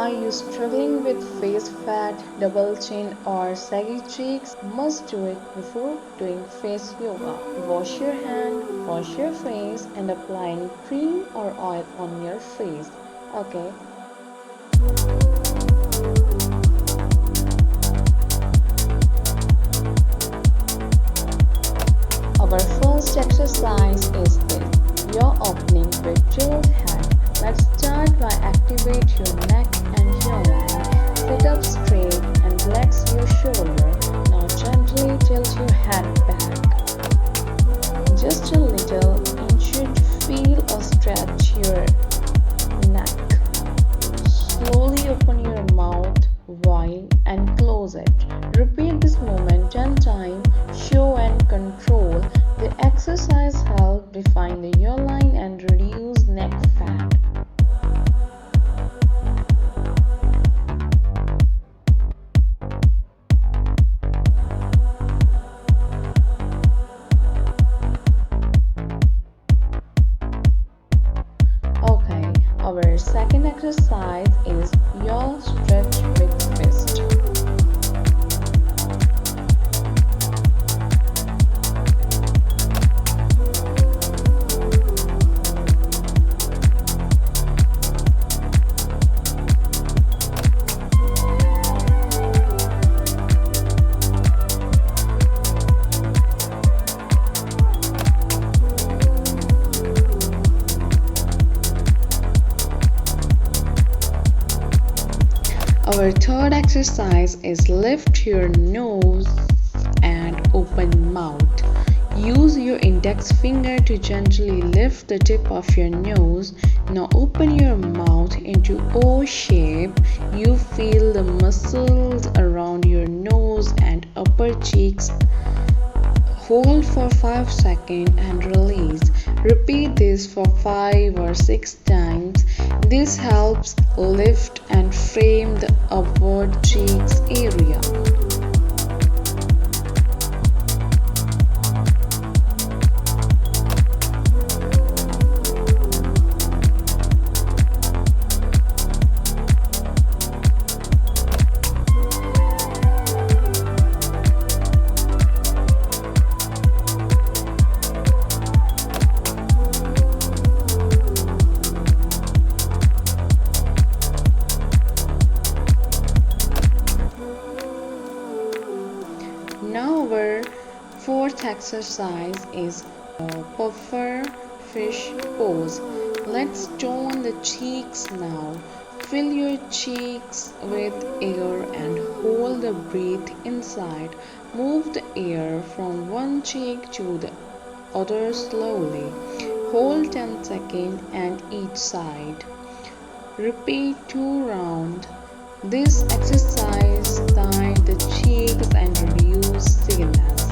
Are you struggling with face fat, double chin, or saggy cheeks? Must do it before doing face yoga. Wash your hand, wash your face, and apply any cream or oil on your face. Okay. Our first exercise is this. Your opening with chilled head. Let's start by activate your neck and jawline. Sit up straight and relax your shoulder. Now gently tilt your head back. Just a little, and should feel a stretch your neck. Slowly open your mouth wide and close it. Repeat this movement 10 times. Show and control. The exercise helps define the jawline and reduce neck fat. Okay, our second exercise is yaw stretch with fist. Our third exercise is lift your nose and open mouth. Use your index finger to gently lift the tip of your nose. Now open your mouth into O shape. You feel the muscles around your nose and upper cheeks. Hold for 5 seconds and release. Repeat this for 5 or 6 times. This helps lift and frame the upward cheeks area. Now our fourth exercise is puffer fish pose. Let's tone the cheeks now. Fill your cheeks with air and hold the breath inside. Move the air from one cheek to the other slowly. Hold 10 seconds and each side. Repeat 2 rounds. This exercise tightens the cheeks and reduces Cenaz.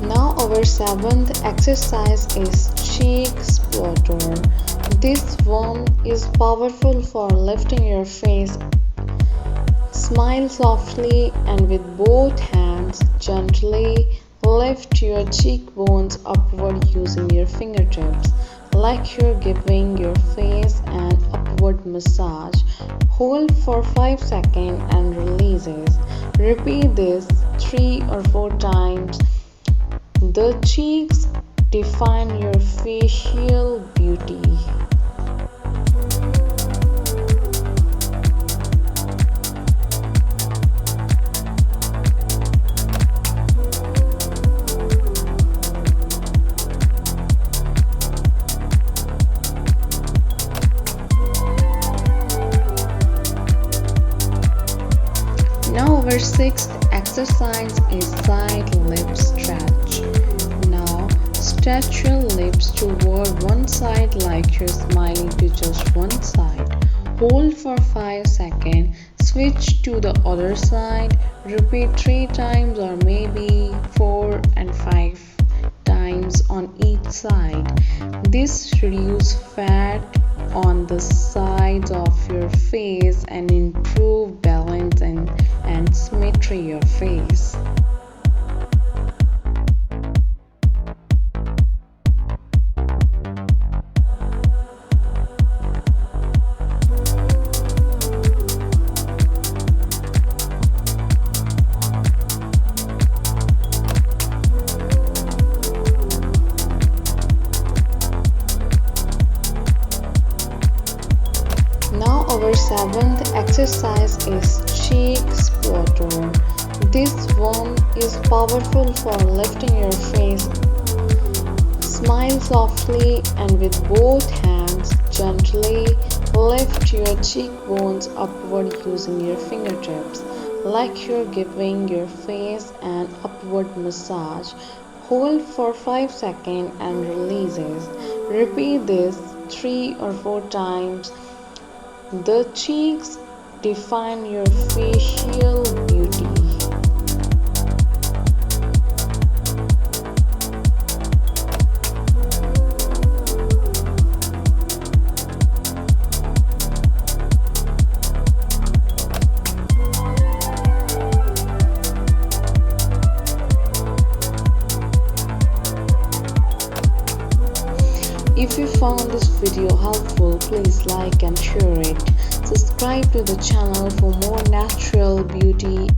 Now our seventh exercise is cheek sculptor. This one is powerful for lifting your face. Smile softly and with both hands gently lift your cheekbones upward using your fingertips, like you're giving your face an upward massage. Hold for 5 seconds and releases. Repeat this 3 or 4 times. The cheeks define your facial beauty. Now our sixth exercise is side lip stretch. Now stretch your lips toward one side like you're smiling to just one side. Hold for 5 seconds. Switch to the other side. Repeat 3 times or maybe 4 and 5 times. times on each side. This reduces fat on the sides of your face and improve balance and symmetry your face. Now our seventh exercise is cheek sculptor. This one is powerful for lifting your face. Smile softly and with both hands gently lift your cheekbones upward using your fingertips, like you're giving your face an upward massage. Hold for 5 seconds and releases. Repeat this 3 or 4 times. The cheeks define your facial beauty. If you found this video helpful, please like and share it. Subscribe to the channel for more natural beauty